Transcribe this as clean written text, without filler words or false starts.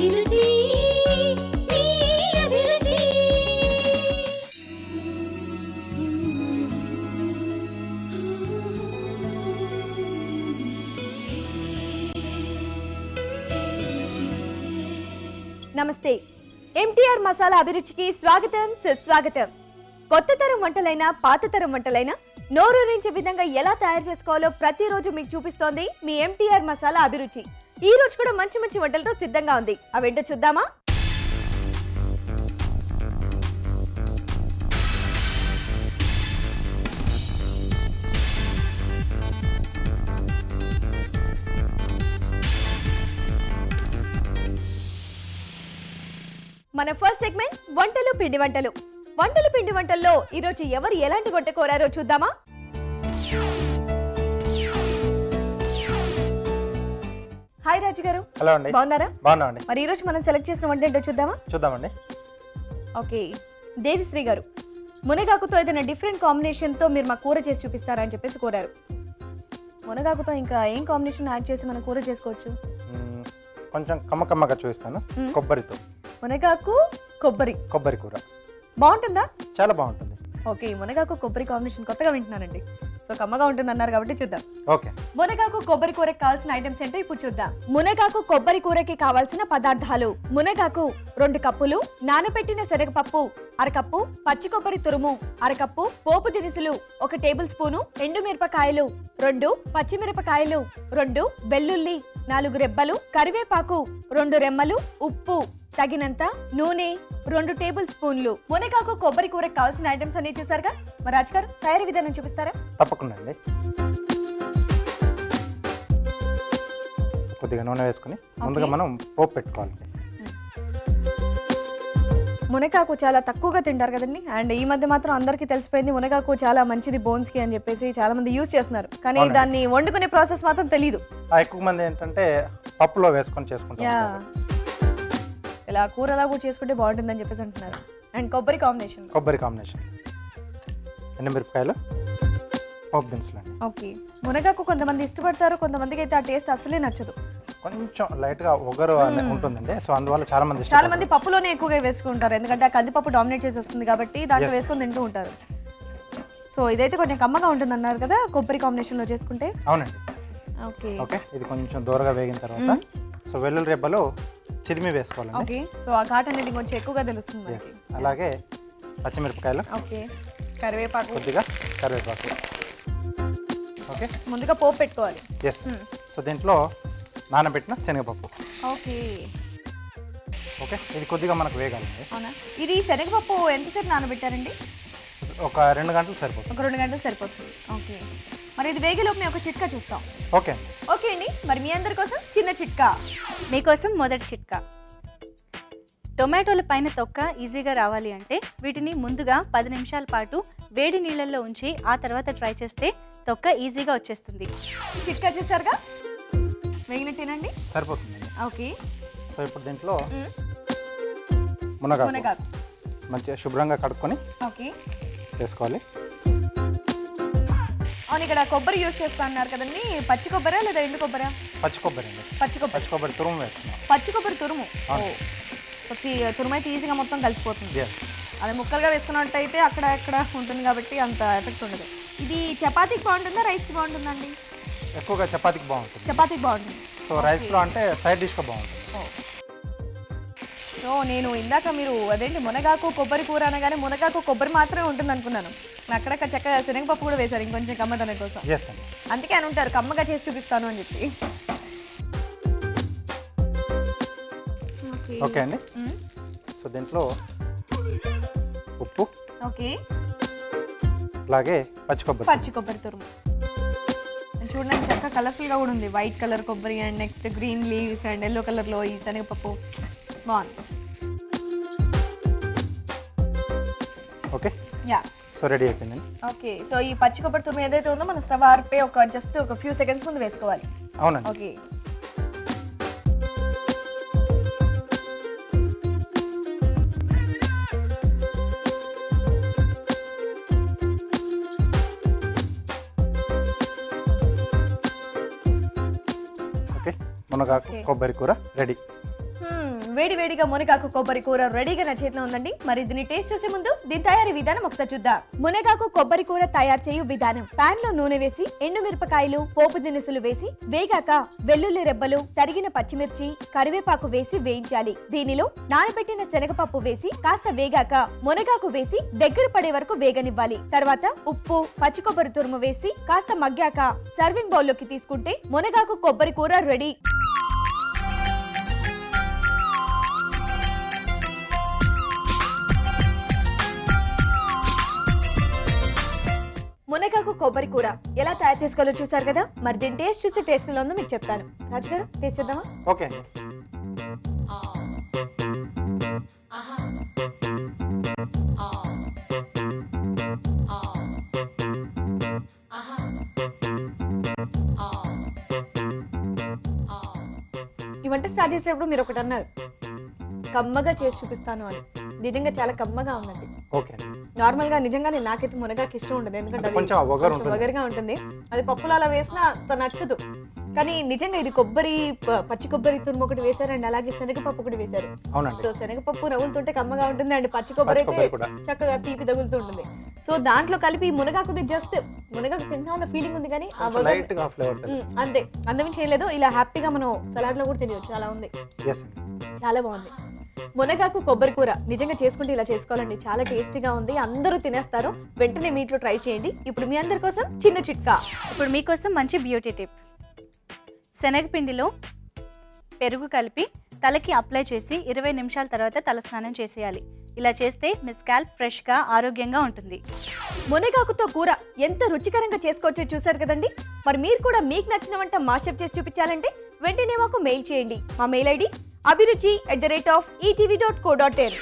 అభిరుచి మీ అభిరుచి. నమస్తే. ఎంటీఆర్ మసాలా అభిరుచికి స్వాగతం సుస్వాగతం. కొత్త తరం వంటలైనా పాత తరం వంటలైనా నోరూరించే విధంగా ఎలా తయారు చేసుకోవాలో ప్రతిరోజు మీకు చూపిస్తోంది మీ ఎంటీఆర్ మసాలా అభిరుచి. ఈ రోజు కూడా మంచి మంచి వంటలతో సిద్ధంగా ఉంది. అవేంటో చూద్దామా? మన ఫస్ట్ సెగ్మెంట్ వంటలు పిండి వంటలు. వంటలు పిండి వంటల్లో ఈరోజు ఎవరు ఎలాంటి వంట కోరారో చూద్దామా? హాయ్ రాజు గారు. హలో అండి. బాగున్నారా? బాగున్నామండి. మరి ఈ రోజు మనం సెలెక్ట్ చేసిన వంట ఏంటో చూద్దామా? చూద్దామండి. ఓకే, దేవిశ్రీ గారు మునగాకుతో ఏదైనా డిఫరెంట్ కాంబినేషన్తో మీరు మా కూర చేసి చూపిస్తారా అని చెప్పేసి కోరారు. మునగాకుతో ఇంకా ఏం కాంబినేషన్ యాడ్ చేసి మనం కూర చేసుకోవచ్చు? కొంచెం కమ్మకమ్మగా చూపిస్తాను. కొబ్బరితో మునగాకు కొబ్బరి కూర బాగుంటుందా? చాలా బాగుంటుంది. ఓకే, మునగాకు కొబ్బరి కాంబినేషన్ కొత్తగా వింటున్నానండి. సో కమ్మగా ఉంటుంది అన్నారు కాబట్టి చూద్దాం. ఓకే, మునగాకు కొబ్బరి కూరకి కావాల్సిన ఐటమ్స్ ఏంటో ఇప్పుడు చూద్దాం. మునగాకు కొబ్బరి కూరకి కావాల్సిన పదార్థాలు: మునగాకు 2 కప్పులు, నానబెట్టిన శనగపప్పు 1/2 కప్పు, పచ్చి కొబ్బరి తురుము 1/2 కప్పు, పోపు దినుసులు 1 టేబుల్ స్పూను, ఎండుమిరపకాయలు 2, పచ్చిమిరపకాయలు 2, వెల్లుల్లి 4 రెబ్బలు, కరివేపాకు 2 రెమ్మలు, ఉప్పు తగినంత, నూనె 2 టేబుల్ స్పూన్లు. మునగాకు కొబ్బరి కూరకి కావాల్సిన ఐటమ్స్ అన్ని చూసారుగా. మరి రాజు గారు తయారీ విధానం చూపిస్తారా? తప్పకుండా అండి. కొద్దిగా నూనె వేసుకుని ముందుగా మనం పోపు పెట్టుకోవాలి. మునగాకు చాలా తక్కువగా తింటారు కదండి. అండ్ ఈ మధ్య మాత్రం అందరికీ తెలిసిపోయింది మునగాకు చాలా మంచిది బోన్స్ కి అని చెప్పేసి చాలా మంది యూజ్ చేస్తున్నారు. కానీ దాన్ని వండుకునే ప్రాసెస్ మాత్రం తెలియదు. ఎక్కువ మంది ఏంటంటే పప్పులో వేసుకొని చేసుకుంటారు. ఇలా కూరలా కూడా చేసుకుంటే బాగుంటుందని చెప్పేసి అంటున్నారు. అండ్ కొబ్బరి కాంబినేషన్ ఎండుమిరపకాయలు, పోపు దినుసులు అండి. ఓకే, మునగాకు కొంతమంది ఇష్టపడతారు, కొంతమందికి అయితే ఆ టేస్ట్ అసలే నచ్చదు. కొంచెం లైట్ గా ఒగరు ఉంటుందండి. సో అందువల్ల చాలా మంది పప్పులోనే ఎక్కువగా వేసుకుంటారు, ఎందుకంటే ఆ కందిపప్పు డామినేట్ చేసేస్తుంది కాబట్టి దాంట్లో వేసుకొని తింటూ ఉంటారు. సో ఇదైతే కొంచెం కమ్మగా ఉంటుంది అన్నారు కదా కొబ్బరి కాంబినేషన్ లో చేసుకుంటే. అవునండి. ఓకే ఓకే, ఇది కొంచెం దూరగా వేగిన తర్వాత సో వెల్లుల్లి రెబ్బలు చిరిమి వేసుకోవాలండి. ఓకే, సో ఆ ఘాట్ అనేది కొంచెం ఎక్కువగా తెలుస్తుంది. అలాగే పచ్చిమిరపకాయలు, ఓకే, కరివేపాకు, కొద్దిగా కరివేపాకు. ఓకే, ముందుగా పోపు పెట్టుకోవాలి. ఎస్. సో దీంట్లో నానబెట్టిన శనగపప్పు. ఓకే ఓకే, ఇది కొద్దిగా మనకు వేగాలండి. అవునా? ఇది శనగపప్పు ఎంతసేపు నానబెట్టారండి? ఒక 2 గంటలు సరిపోతుంది. ఒక 2 గంటలు సరిపోతుంది. ఓకే, మరి ఇది వేగేలోపు మేము ఒక చిట్కా చూస్తాం. ఓకే ఓకే అండి. మరి మీ అందరి కోసం చిన్న చిట్కా. మీకోసం మొదటి చిట్కా. టొమాటోల పైన తొక్క ఈజీగా రావాలి అంటే వీటిని ముందుగా 10 నిమిషాల పాటు వేడి నీళ్ళల్లో ఉంచి ఆ తర్వాత ట్రై చేస్తే తొక్క ఈజీగా వచ్చేస్తుంది. చిట్కా చూసారుగా, వేగినట్టేనండి, సరిపోతుంది. ఓకే. సో ఇప్పుడు దీంట్లో మునగాకు మంచిగా శుభ్రంగా కడుక్కొని ఓకే వేసుకోవాలి. అవును, ఇక్కడ కొబ్బరి యూజ్ చేస్తా అన్నారు కదండి. పచ్చి కొబ్బరా లేదా ఎండు కొబ్బరా? పచ్చి కొబ్బరి అండి. పచ్చి కొబ్బరి తురుము వేస్తున్నాం. పచ్చి కొబ్బరి తురుము. తురుము అయితే ఈజీగా మొత్తం కలిసిపోతుంది. అదే ముక్కలుగా వేసుకున్నట్టయితే అక్కడ ఎక్కడ ఉంటుంది కాబట్టి అంత ఎఫెక్ట్ ఉండదు. ఇది చపాతీకి బాగుంటుందా, రైస్కి బాగుంటుందండి? ఎక్కువగా చపాతీకి బాగుంటుంది. చపాతీకి బాగుంటుంది. సో రైస్లో అంటే సైడ్ డిష్గా బాగుంటుంది. సో నేను ఇందాక మీరు అదేంటి మునగాకు కొబ్బరి కూర అనగానే మునగాకు కొబ్బరి మాత్రమే ఉంటుంది అనుకున్నాను. అక్కడక్కడ చక్కగా శనగపప్పు కూడా వేశారు ఇంకొంచెం కమ్మదనం కోసం. అందుకే అని ఉంటారు కమ్మగా చేసి చూపిస్తాను అని చెప్పి. ఓకే అండి. సో దీంట్లో ఉప్పు, ఓకే, అలాగే పచ్చి కొబ్బరి తురుము. చూడడానికి చక్కగా కలర్ఫుల్గా కూడా ఉంది. వైట్ కలర్ కొబ్బరి and next green leaves and yellow కలర్లో ఈ శనగపప్పు బాగుంది. ఓకే, సో రెడీ అయిపోయిందండి. ఓకే, సో ఈ పచ్చి కొబ్బరి తురుము ఏదైతే ఉందో మనం స్టవ్ ఆర్పే జస్ట్ ఒక ఫ్యూ సెకండ్స్ ముందు వేసుకోవాలి. అవునండి. ఓకే, మునగాకు కొబ్బరి కూర రెడీ. వేడి వేడిగా మునగాకు కొబ్బరి కూర రెడీగా నా చేతిలో ఉందండి. మరి దీన్ని టేస్ట్ చేసే ముందు దీని తయారీ విధానం ఒకసారి చూద్దాం. మునగాకు కొబ్బరి కూర తయారు చేయు విధానం. పాన్ లో నూనె వేసి ఎండుమిరపకాయలు పోపు దినుసులు వేసి వేగాక వెల్లుల్లి రెబ్బలు తరిగిన పచ్చిమిర్చి కరివేపాకు వేసి వేయించాలి. దీనిలో నానబెట్టిన శనగపప్పు వేసి కాస్త వేగాక మునగాకు వేసి దగ్గర పడే వరకు వేగనివ్వాలి. తర్వాత ఉప్పు పచ్చి కొబ్బరి తురుము వేసి కాస్త మగ్గాక సర్వింగ్ బౌల్ లోకి తీసుకుంటే మునగాకు కొబ్బరి కూర రెడీ. మునగాకు కొబ్బరి కూర ఎలా తయారు చేసుకోవాలో చూసారు కదా. మరి దీని టేస్ట్ చూస్తే టేస్ట్ ఎలా ఉందో మీకు చెప్తాను. రాజు గారు టేస్ట్ చేద్దామా? ఓకే అండి. ఈ వంట స్టార్ట్ చేసేటప్పుడు మీరు ఒకటి అన్నారు, కమ్మగా చేసి చూపిస్తాను అని. నిజంగా చాలా కమ్మగా ఉందండి. ఓకే అండి. నార్మల్ గా నిజంగానే నాకైతే మునగాకు ఇష్టం ఉండదు, ఎందుకంటే అది కొంచెం వగరు ఉంటుంది. వగరుగా ఉంటుంది. అది పప్పులో అలా వేసినా అంత నచ్చదు. కానీ నిజంగా ఇది కొబ్బరి పచ్చి కొబ్బరి తురుము ఒకటి వేశారండి, అలాగే శనగపప్పు ఒకటి వేశారు. అవునండి. సో శనగపప్పు నవ్వులుతుంటే కమ్మగా ఉంటుంది అండ్ పచ్చి కొబ్బరి అయితే కూడా చక్కగా తీపి తగులుతూ ఉంటుంది. సో దాంట్లో కలిపి మునగాకుది జస్ట్ మునగాకు తింటా ఉన్న ఫీలింగ్ ఉంది కానీ ఆ వగరు లైట్ గా ఫ్లేవర్ అంతే, అందరం చేయలేదు. ఇలా హ్యాపీగా మనం సలాడ్ లో కూడా తినవచ్చు, అలా ఉంది. ఎస్ అండి. చాలా బాగుంది. మునగాకు కొబ్బరి కూర నిజంగా చేసుకుంటే ఇలా చేసుకోవాలండి, చాలా టేస్టీగా ఉంది, అందరూ తినేస్తారు. వెంటనే మీ ఇంట్లో ట్రై చేయండి. ఇప్పుడు మీ అందరి కోసం చిన్న చిట్కా. ఇప్పుడు మీకోసం మంచి బ్యూటీ టిప్. శనగపిండిలో పెరుగు కలిపి తలకి అప్లై చేసి 20 నిమిషాల తర్వాత తల స్నానం చేసేయాలి. ఇలా చేస్తే మీ స్కాల్ప్ ఫ్రెష్గా ఆరోగ్యంగా ఉంటుంది. మునగాకుతో కూర ఎంత రుచికరంగా చేసుకోవచ్చో చూసారు కదండి. మరి మీరు కూడా మీకు నచ్చిన వంట మాస్టర్ చేసి చూపించాలంటే వెంటనే మాకు మెయిల్ చేయండి. మా మెయిల్ ఐడి abhiruchi@etv.co.in.